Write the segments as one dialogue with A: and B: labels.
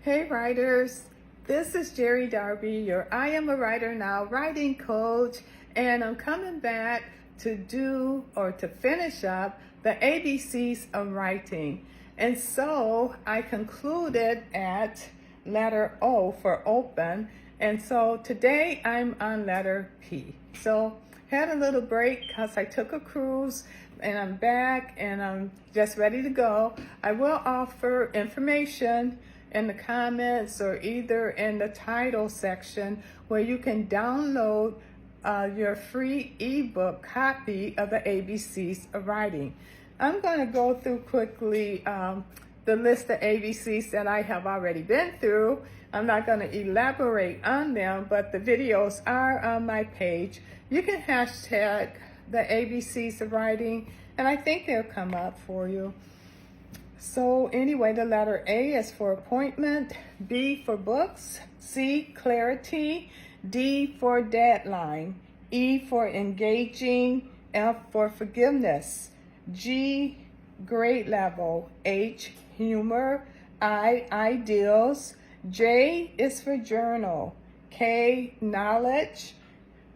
A: Hey writers, this is Jeri Darby, your I Am a Writer Now writing coach, and I'm coming back to finish up the ABCs of writing. And so I concluded at letter O for open, and so today I'm on letter P. So had a little break because I took a cruise and I'm back and I'm just ready to go. I will offer information in the comments or either in the title section where you can download your free ebook copy of the ABCs of writing. I'm going to go through quickly the list of ABCs that I have already been through. I'm not going to elaborate on them, but the videos are on my page. You can hashtag the ABCs of writing, and I think they'll come up for you. So anyway, the letter A is for appointment, B for books, C, clarity, D for deadline, E for engaging, F for forgiveness, G, grade level, H, humor, I, ideals, J is for journal, K, knowledge,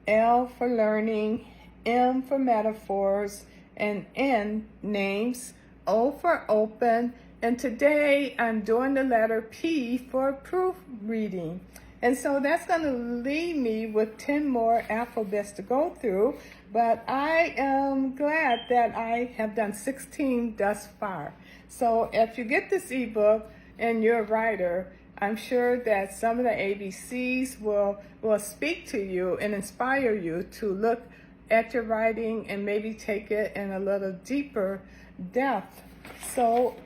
A: L for learning, M for metaphors, and N, names, O for open, and today I'm doing the letter P for proofreading. And so that's going to leave me with 10 more alphabets to go through, but I am glad that I have done 16 thus far. So if you get this ebook and you're a writer, I'm sure that some of the ABCs will speak to you and inspire you to look at your writing and maybe take it in a little deeper depth. So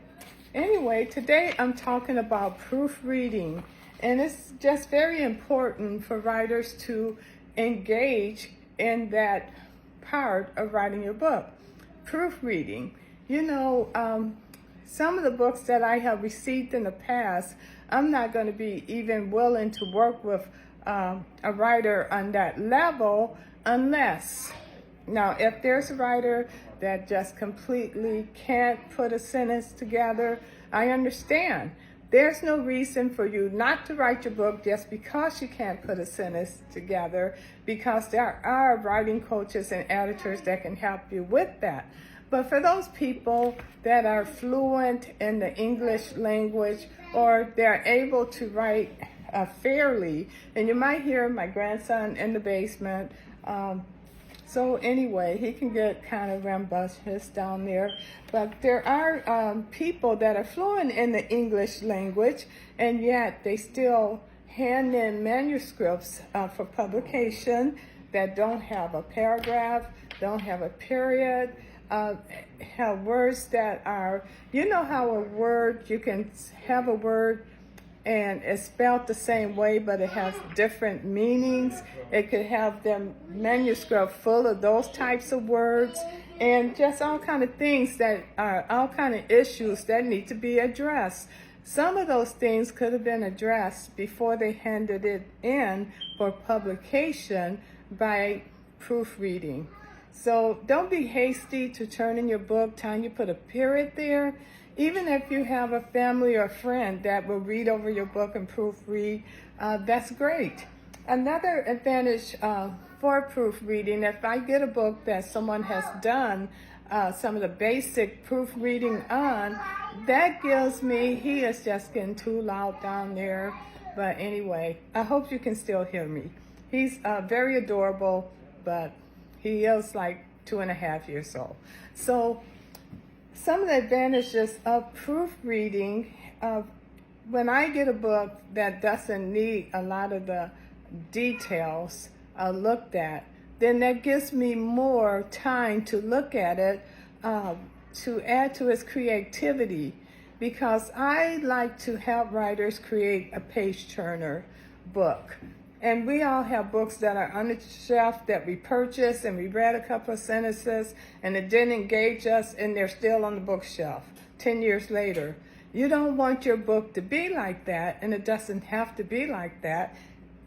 A: anyway, today I'm talking about proofreading, and it's just very important for writers to engage in that part of writing your book. Proofreading. You know, some of the books that I have received in the past, I'm not going to be even willing to work with a writer on that level unless, now if there's a writer that just completely can't put a sentence together, I understand. There's no reason for you not to write your book just because you can't put a sentence together, because there are writing coaches and editors that can help you with that. But for those people that are fluent in the English language, or they're able to write fairly, and you might hear my grandson in the basement. So anyway, he can get kind of rambunctious down there. But there are people that are fluent in the English language, and yet they still hand in manuscripts for publication that don't have a paragraph, don't have a period, have words that are, you know how a word, you can have a word and it's spelled the same way, but it has different meanings. It could have the manuscript full of those types of words, and just all kind of things that are all kind of issues that need to be addressed. Some of those things could have been addressed before they handed it in for publication by proofreading. So don't be hasty to turn in your book, time you put a period there. Even if you have a family or friend that will read over your book and proofread, that's great. Another advantage for proofreading, if I get a book that someone has done some of the basic proofreading on, that gives me, he is just getting too loud down there. But anyway, I hope you can still hear me. He's very adorable, but he is like 2.5 years old. So some of the advantages of proofreading, when I get a book that doesn't need a lot of the details looked at, then that gives me more time to look at it, to add to its creativity, because I like to help writers create a page-turner book. And we all have books that are on the shelf that we purchased and we read a couple of sentences and it didn't engage us, and they're still on the bookshelf 10 years later. You don't want your book to be like that, and it doesn't have to be like that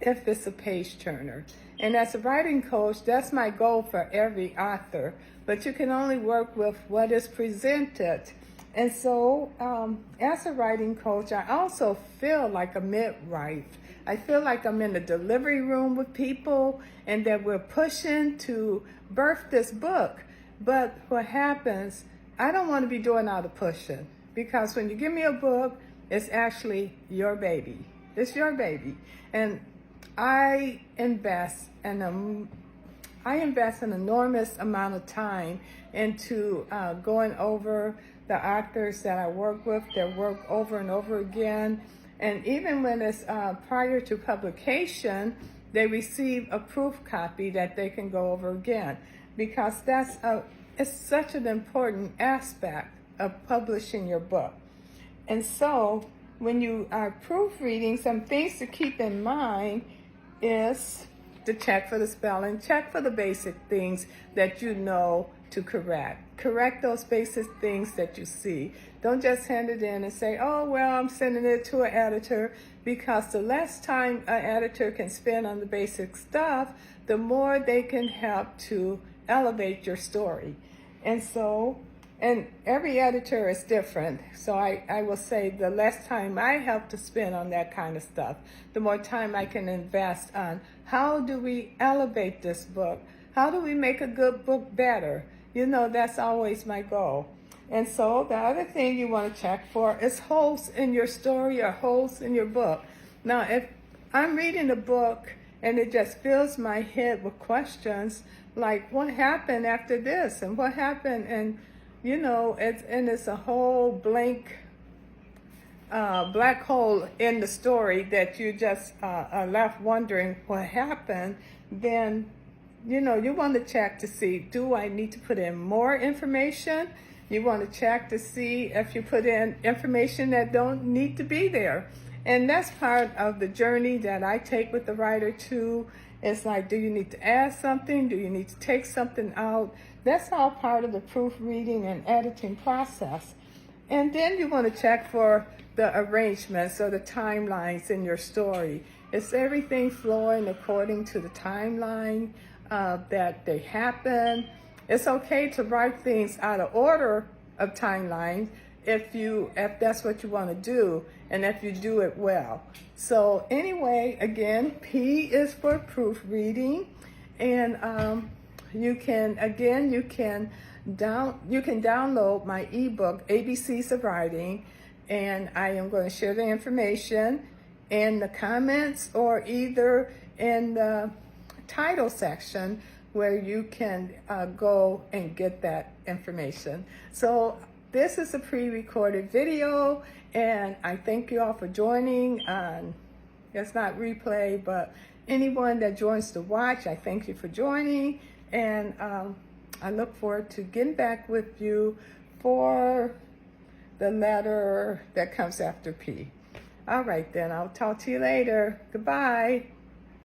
A: if it's a page turner. And as a writing coach, that's my goal for every author. But you can only work with what is presented. And so as as a writing coach, I also feel like a midwife. I feel like I'm in the delivery room with people and that we're pushing to birth this book. But what happens, I don't want to be doing all the pushing, because when you give me a book, it's actually your baby. It's your baby. And I invest an enormous amount of time into going over the authors that I work with, their work over and over again. And even when it's prior to publication, they receive a proof copy that they can go over again, because it's such an important aspect of publishing your book. And so when you are proofreading, some things to keep in mind is to check for the spelling, check for the basic things that you know to correct. Correct those basic things that you see. Don't just hand it in and say, oh, well, I'm sending it to an editor, because the less time an editor can spend on the basic stuff, the more they can help to elevate your story. And every editor is different. So I will say the less time I have to spend on that kind of stuff, the more time I can invest on how do we elevate this book? How do we make a good book better? You know, that's always my goal. And so the other thing you want to check for is holes in your story or holes in your book. Now, if I'm reading a book and it just fills my head with questions like, what happened after this? And what happened? And you know, it's a whole blank, black hole in the story that you just are left wondering what happened. Then, you know, you want to check to see, do I need to put in more information? You want to check to see if you put in information that don't need to be there. And that's part of the journey that I take with the writer too. It's like, do you need to add something? Do you need to take something out? That's all part of the proofreading and editing process. And then you want to check for the arrangements or the timelines in your story. Is everything flowing according to the timeline that they happen? It's okay to write things out of order of timelines if that's what you want to do, and if you do it well. So anyway, again, P is for proofreading, and you can download my ebook, ABCs of Writing, and I am going to share the information in the comments or either in the title section where you can go and get that information. So this is a pre-recorded video, and I thank you all for joining. It's not replay, but anyone that joins to watch, I thank you for joining, and I look forward to getting back with you for the letter that comes after P. All right, then, I'll talk to you later. Goodbye.